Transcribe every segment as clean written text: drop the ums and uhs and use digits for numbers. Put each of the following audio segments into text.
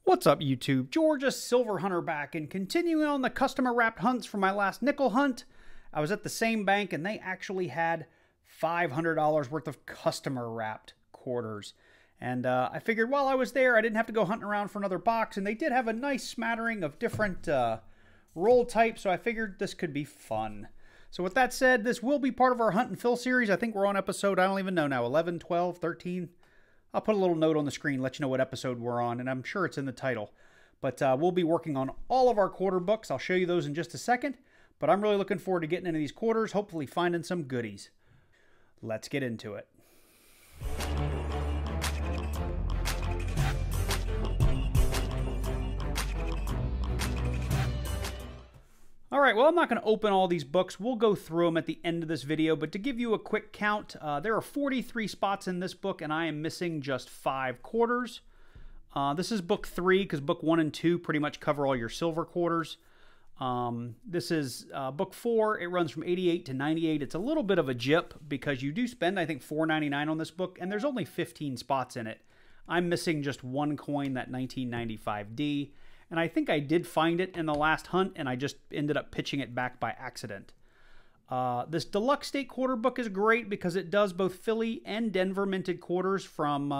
What's up, YouTube? Georgia Silver Hunter back, and continuing on the customer wrapped hunts from my last nickel hunt. I was at the same bank and they actually had $500 worth of customer wrapped quarters. And I figured while I was there, I didn't have to go hunting around for another box, and they did have a nice smattering of different roll types, so I figured this could be fun. So with that said, this will be part of our hunt and fill series. I think we're on episode, I don't even know now, 11, 12, 13. I'll put a little note on the screen, let you know what episode we're on, and I'm sure it's in the title. But we'll be working on all of our quarter books. I'll show you those in just a second. But I'm really looking forward to getting into these quarters, hopefully finding some goodies. Let's get into it. All right, well, I'm not going to open all these books. We'll go through them at the end of this video, but to give you a quick count, there are 43 spots in this book, and I am missing just 5 quarters. This is book 3, because book 1 and 2 pretty much cover all your silver quarters. This is book 4. It runs from 88 to 98. It's a little bit of a jip, because you do spend, I think, $4.99 on this book, and there's only 15 spots in it. I'm missing just 1 coin, that 1995D. And I think I did find it in the last hunt, and I just ended up pitching it back by accident. This Deluxe State Quarter book is great because it does both Philly and Denver minted quarters from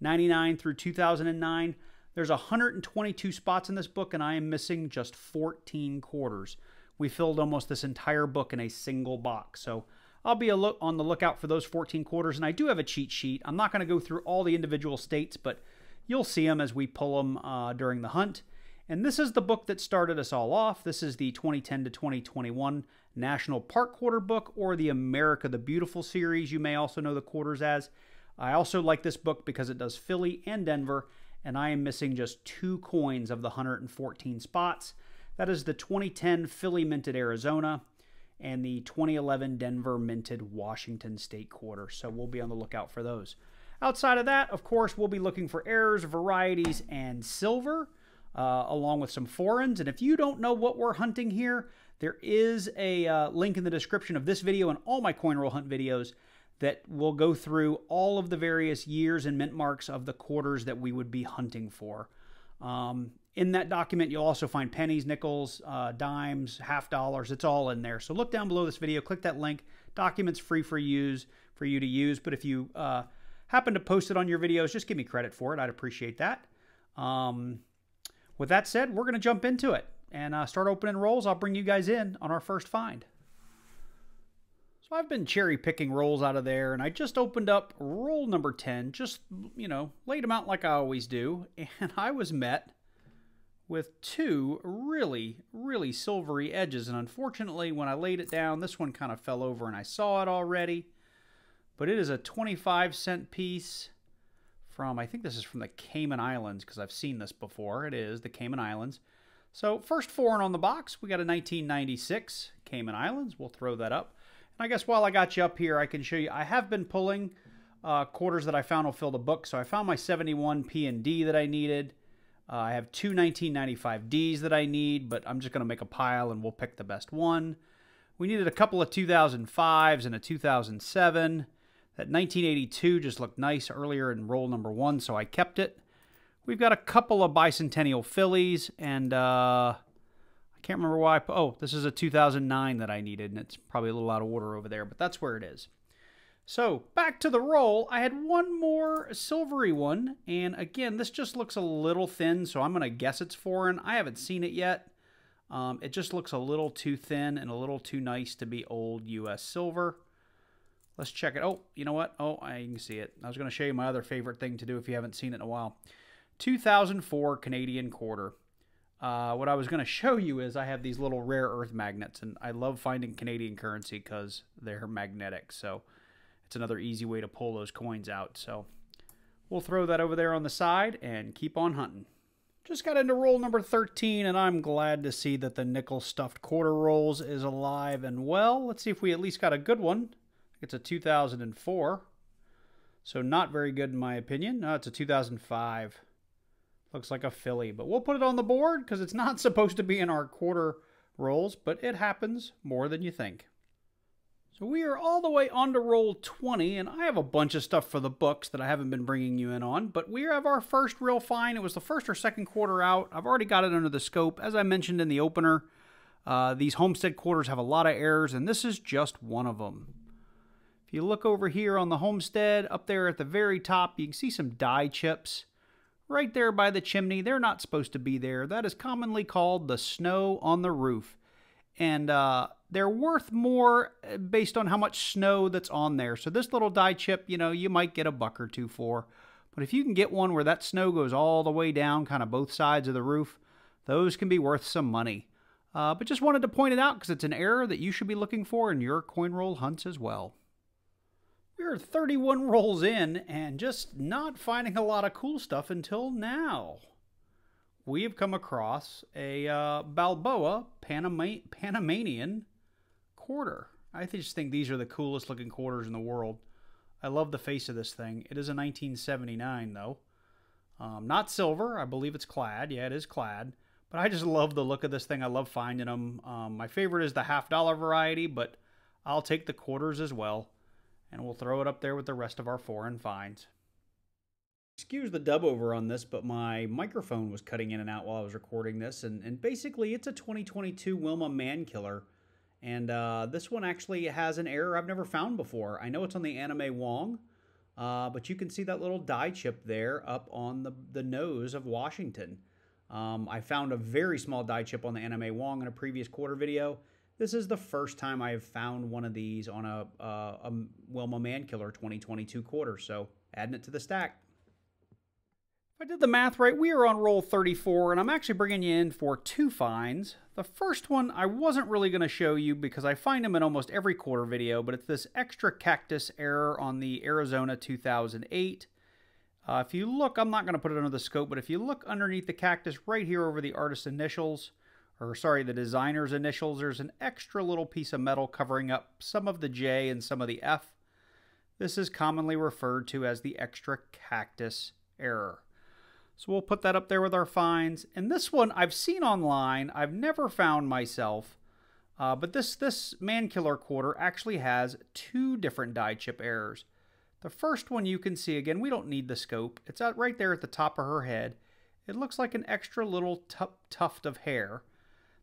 99 through 2009. There's 122 spots in this book, and I am missing just 14 quarters. We filled almost this entire book in a single box. So I'll be on the lookout for those 14 quarters, and I do have a cheat sheet. I'm not going to go through all the individual states, but you'll see them as we pull them during the hunt. And this is the book that started us all off. This is the 2010 to 2021 National Park Quarter book, or the America the Beautiful series. You may also know the quarters as. I also like this book because it does Philly and Denver, and I am missing just 2 coins of the 114 spots. That is the 2010 Philly minted Arizona and the 2011 Denver minted Washington State Quarter. So we'll be on the lookout for those. Outside of that, of course, we'll be looking for errors, varieties, and silver. Along with some foreigns. And if you don't know what we're hunting here, there is a link in the description of this video and all my coin roll hunt videos that will go through all of the various years and mint marks of the quarters that we would be hunting for. In that document, you'll also find pennies, nickels, dimes, half dollars. It's all in there. So look down below this video, click that link. Document's free for you to use. But if you happen to post it on your videos, just give me credit for it. I'd appreciate that. With that said, we're going to jump into it and start opening rolls. I'll bring you guys in on our first find. So I've been cherry picking rolls out of there, and I just opened up roll number 10, just, laid them out like I always do, and I was met with 2 really, really silvery edges. And unfortunately, when I laid it down, this one kind of fell over, and I saw it already. But it is a 25-cent piece. I think this is from the Cayman Islands, because I've seen this before. It is the Cayman Islands. So first foreign on the box, we got a 1996 Cayman Islands. We'll throw that up. And I guess while I got you up here, I can show you. I have been pulling quarters that I found will fill the book. So I found my 71 P and D that I needed. I have 2 1995Ds that I need, but I'm just going to make a pile and we'll pick the best one. We needed a couple of 2005s and a 2007. That 1982 just looked nice earlier in roll number 1, so I kept it. We've got a couple of bicentennial Phillies, and I can't remember why. Oh, this is a 2009 that I needed, and it's probably a little out of order over there, but that's where it is. So back to the roll. I had one more silvery one, and again, this just looks a little thin, so I'm going to guess it's foreign. I haven't seen it yet. It just looks a little too thin and a little too nice to be old U.S. silver. Let's check it. Oh, you know what? Oh, I can see it. I was going to show you my other favorite thing to do if you haven't seen it in a while. 2004 Canadian quarter. What I was going to show you is I have these little rare earth magnets, and I love finding Canadian currency because they're magnetic. So it's another easy way to pull those coins out. So we'll throw that over there on the side and keep on hunting. Just got into roll number 13, and I'm glad to see that the nickel stuffed quarter rolls is alive and well. Let's see if we at least got a good one. It's a 2004, so not very good in my opinion. No, it's a 2005. Looks like a Philly, but we'll put it on the board because it's not supposed to be in our quarter rolls, but it happens more than you think. So we are all the way on to roll 20, and I have a bunch of stuff for the books that I haven't been bringing you in on, but we have our first real find. It was the first or second quarter out. I've already got it under the scope. As I mentioned in the opener, these homestead quarters have a lot of errors, and this is just one of them. If you look over here on the homestead, up there at the very top, you can see some die chips. Right there by the chimney, they're not supposed to be there. That is commonly called the snow on the roof. And they're worth more based on how much snow that's on there. So this little die chip, you know, you might get a buck or two for. But if you can get one where that snow goes all the way down, kind of both sides of the roof, those can be worth some money. But just wanted to point it out because it's an error that you should be looking for in your coin roll hunts as well. We're 31 rolls in and just not finding a lot of cool stuff until now. We have come across a Balboa Panamanian quarter. I just think these are the coolest looking quarters in the world. I love the face of this thing. It is a 1979 though. Not silver. I believe it's clad. Yeah, it is clad. But I just love the look of this thing. I love finding them. My favorite is the $50 variety, but I'll take the quarters as well. And we'll throw it up there with the rest of our foreign finds. Excuse the dub over on this, but my microphone was cutting in and out while I was recording this. And basically, it's a 2022 Wilma Mankiller. And this one actually has an error I've never found before. I know it's on the Anime Wong, but you can see that little die chip there up on the nose of Washington. I found a very small die chip on the Anime Wong in a previous quarter video. This is the first time I've found one of these on a Wilma Mankiller 2022 quarter, so adding it to the stack. If I did the math right, we are on roll 34, and I'm actually bringing you in for two finds. The first one I wasn't really going to show you because I find them in almost every quarter video, but it's this extra cactus error on the Arizona 2008. If you look, I'm not going to put it under the scope, but if you look underneath the cactus right here over the artist's initials, or sorry, the designer's initials, there's an extra little piece of metal covering up some of the J and some of the F. This is commonly referred to as the extra cactus error. So we'll put that up there with our finds. And this one I've seen online. I've never found myself. But this Mankiller quarter actually has two different die chip errors. The first one you can see, again, we don't need the scope. It's out right there at the top of her head. It looks like an extra little tuft of hair.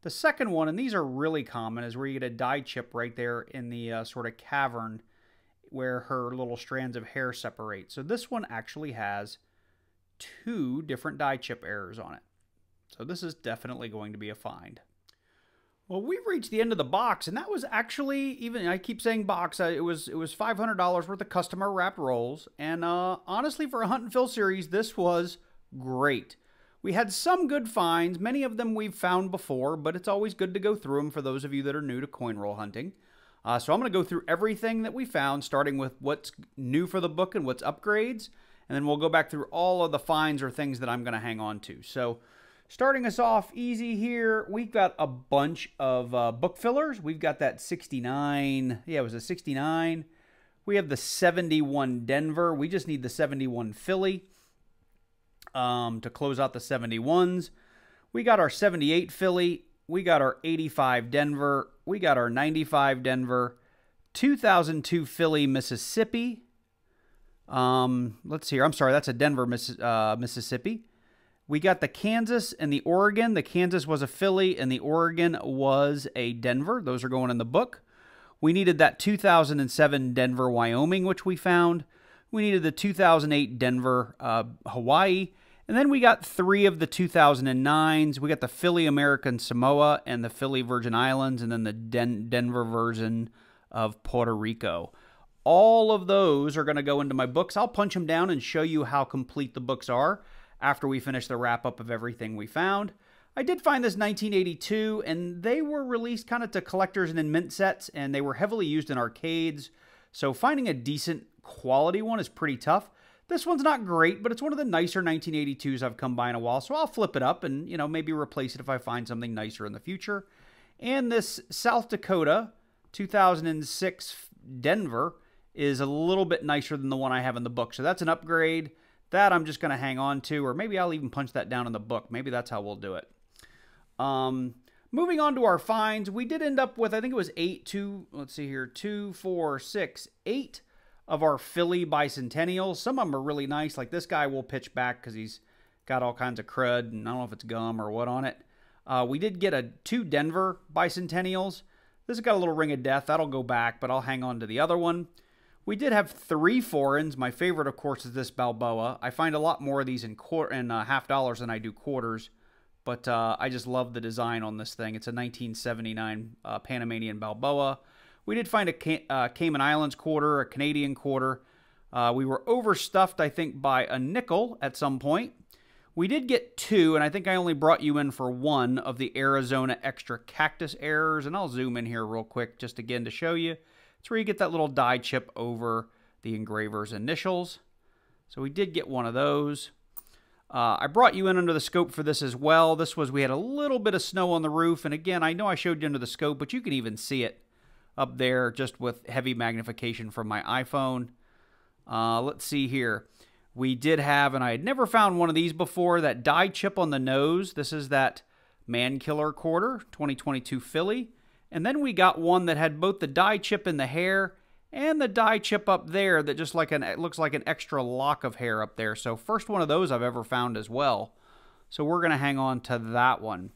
The second one, and these are really common, is where you get a die chip right there in the sort of cavern where her little strands of hair separate. So this one actually has two different die chip errors on it. So this is definitely going to be a find. Well, we've reached the end of the box, and that was actually, even, I keep saying box, it was $500 worth of customer wrapped rolls, and honestly, for a Hunt and Fill series, this was great. We had some good finds, many of them we've found before, but it's always good to go through them for those of you that are new to coin roll hunting. So I'm going to go through everything that we found, starting with what's new for the book and what's upgrades, and then we'll go back through all of the finds or things that I'm going to hang on to. So starting us off easy here, we've got a bunch of book fillers. We've got that 69. Yeah, it was a 69. We have the 71 Denver. We just need the 71 Philly to close out the 71s. We got our 78 Philly. We got our 85 Denver. We got our 95 Denver. 2002 Philly, Mississippi. Let's see here. I'm sorry, that's a Denver, Mississippi. We got the Kansas and the Oregon. The Kansas was a Philly and the Oregon was a Denver. Those are going in the book. We needed that 2007 Denver, Wyoming, which we found. We needed the 2008 Denver, Hawaii. And then we got three of the 2009s. We got the Philly American Samoa and the Philly Virgin Islands, and then the Denver version of Puerto Rico. All of those are going to go into my books. I'll punch them down and show you how complete the books are after we finish the wrap-up of everything we found. I did find this 1982, and they were released kind of to collectors and in mint sets, and they were heavily used in arcades. So finding a decent quality one is pretty tough. This one's not great, but it's one of the nicer 1982s I've come by in a while, so I'll flip it up and, you know, maybe replace it if I find something nicer in the future. And this South Dakota 2006 Denver is a little bit nicer than the one I have in the book. So that's an upgrade. That I'm just going to hang on to, or maybe I'll even punch that down in the book. Maybe that's how we'll do it. Moving on to our finds, we did end up with, I think it was 2, 4, 6, 8 of our Philly bicentennials. Some of them are really nice. Like this guy will pitch back because he's got all kinds of crud, and I don't know if it's gum or what on it. We did get 2 Denver bicentennials. This has got a little ring of death. That'll go back, but I'll hang on to the other one. We did have 3 foreigns. My favorite, of course, is this Balboa. I find a lot more of these in half dollars than I do quarters. But I just love the design on this thing. It's a 1979 Panamanian Balboa. We did find a Cayman Islands quarter, a Canadian quarter. We were overstuffed, I think, by a nickel at some point. We did get 2, and I think I only brought you in for 1 of the Arizona Extra Cactus Errors. And I'll zoom in here real quick just again to show you. It's where you get that little die chip over the engraver's initials. So we did get 1 of those. I brought you in under the scope for this as well. This was, we had a little bit of snow on the roof. And again, I know I showed you under the scope, but you can even see it up there just with heavy magnification from my iPhone. Let's see here. We did have, and I had never found one of these before, that die chip on the nose. This is that Man Killer quarter, 2022 Philly. And then we got one that had both the die chip in the hair and the die chip up there that just like it looks like an extra lock of hair up there. So first one of those I've ever found as well. So we're going to hang on to that one.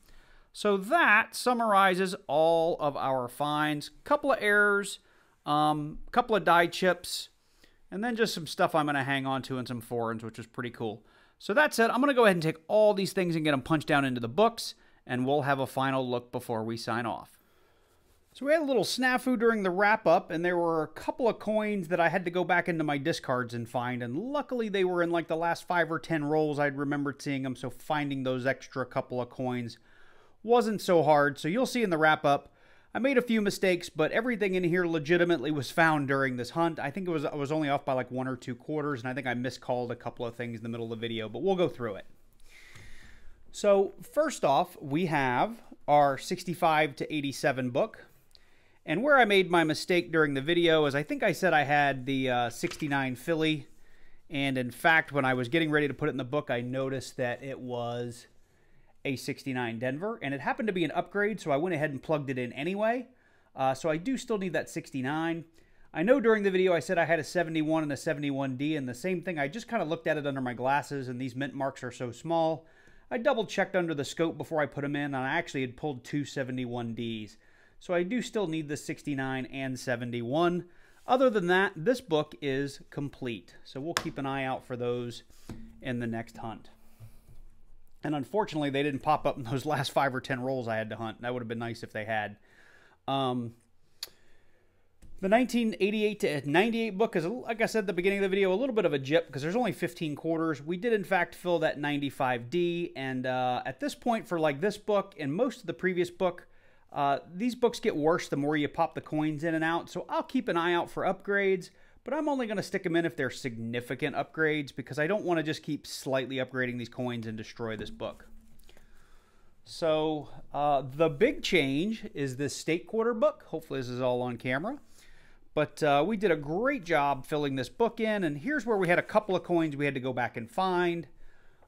So that summarizes all of our finds. Couple of errors, couple of die chips, and then just some stuff I'm going to hang on to and some foreigns, which is pretty cool. So that's it. I'm going to go ahead and take all these things and get them punched down into the books, and we'll have a final look before we sign off. So we had a little snafu during the wrap-up, and there were a couple of coins that I had to go back into my discards and find, and luckily they were in like the last 5 or 10 rolls I'd remembered seeing them, so finding those extra couple of coins wasn't so hard. So you'll see in the wrap-up, I made a few mistakes, but everything in here legitimately was found during this hunt. I think I was only off by like 1 or 2 quarters, and I think I miscalled a couple of things in the middle of the video, but we'll go through it. So first off, we have our 65 to 87 book. And where I made my mistake during the video is I think I said I had the 69 Philly. And in fact, when I was getting ready to put it in the book, I noticed that it was a 69 Denver. And it happened to be an upgrade, so I went ahead and plugged it in anyway. So I do still need that 69. I know during the video I said I had a 71 and a 71D. And the same thing, I just kind of looked at it under my glasses, and these mint marks are so small. I double checked under the scope before I put them in, and I actually had pulled 2 71Ds. So I do still need the 69 and 71. Other than that, this book is complete. So we'll keep an eye out for those in the next hunt. And unfortunately, they didn't pop up in those last 5 or 10 rolls I had to hunt. That would have been nice if they had. The 1988 to 98 book is, like I said at the beginning of the video, a little bit of a jip because there's only 15 quarters. We did, in fact, fill that 95D. And at this point, for like this book and most of the previous book, these books get worse the more you pop the coins in and out, so I'll keep an eye out for upgrades, but I'm only going to stick them in if they're significant upgrades because I don't want to just keep slightly upgrading these coins and destroy this book. So the big change is this state quarter book. Hopefully this is all on camera. But we did a great job filling this book in, and here's where we had a couple of coins we had to go back and find.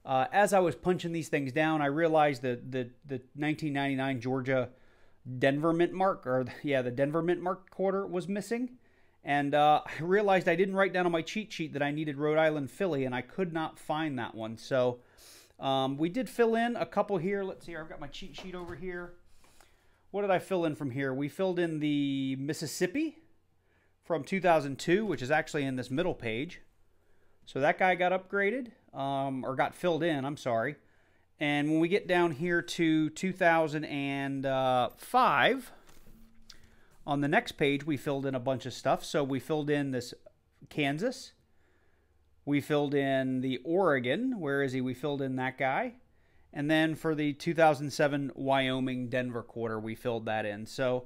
As I was punching these things down, I realized that the 1999 Georgia Denver mint mark, or yeah, the Denver mint mark quarter was missing. And I realized I didn't write down on my cheat sheet that I needed Rhode Island Philly, and I could not find that one. So we did fill in a couple here. Let's see, I've got my cheat sheet over here. What did I fill in from here? We filled in the Mississippi from 2002, which is actually in this middle page. So that guy got upgraded, or got filled in, I'm sorry. And when we get down here to 2005, on the next page, we filled in a bunch of stuff. So we filled in this Kansas. We filled in the Oregon. Where is he? We filled in that guy. And then for the 2007 Wyoming Denver quarter, we filled that in. So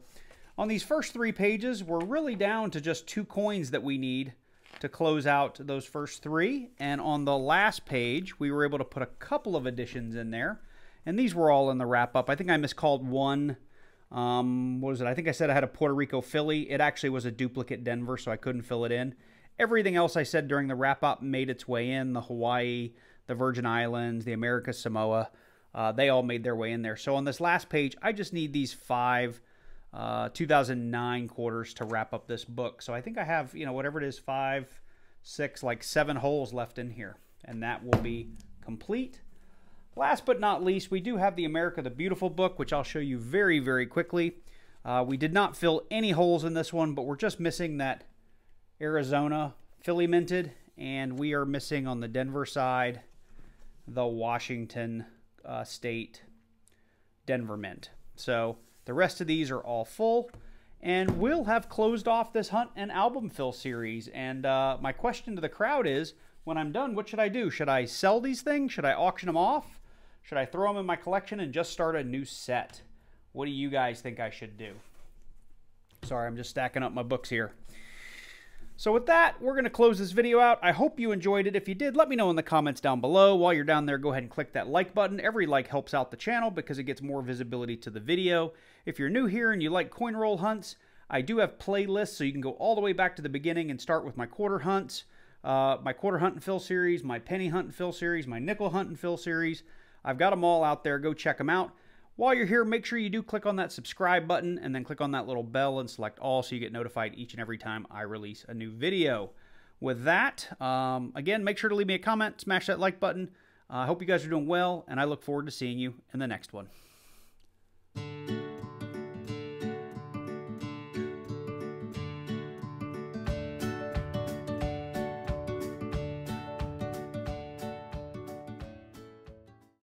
on these first 3 pages, we're really down to just 2 coins that we need to close out those first 3. And on the last page, we were able to put a couple of additions in there. And these were all in the wrap-up. I think I miscalled one. What was it? I think I said I had a Puerto Rico Philly. It actually was a duplicate Denver, so I couldn't fill it in. Everything else I said during the wrap-up made its way in. The Hawaii, the Virgin Islands, the Americas Samoa. They all made their way in there. So on this last page, I just need these 5 2009 quarters to wrap up this book. So I think I have, you know, whatever it is, 5, 6, like 7 holes left in here. And that will be complete. Last but not least, we do have the America the Beautiful book, which I'll show you very, very quickly. We did not fill any holes in this one, but we're just missing that Arizona Philly minted, and we are missing on the Denver side the Washington State Denver mint. So the rest of these are all full, and we'll have closed off this hunt and album fill series. And my question to the crowd is, when I'm done, what should I do? Should I sell these things? Should I auction them off? Should I throw them in my collection and just start a new set? What do you guys think I should do? Sorry, I'm just stacking up my books here. So with that, we're going to close this video out. I hope you enjoyed it. If you did, let me know in the comments down below. While you're down there, go ahead and click that like button. Every like helps out the channel because it gets more visibility to the video. If you're new here and you like coin roll hunts, I do have playlists, so you can go all the way back to the beginning and start with my quarter hunts, my quarter hunt and fill series, my penny hunt and fill series, my nickel hunt and fill series. I've got them all out there. Go check them out. While you're here, make sure you do click on that subscribe button and then click on that little bell and select all so you get notified each and every time I release a new video. With that, again, make sure to leave me a comment, smash that like button. I hope you guys are doing well, and I look forward to seeing you in the next one.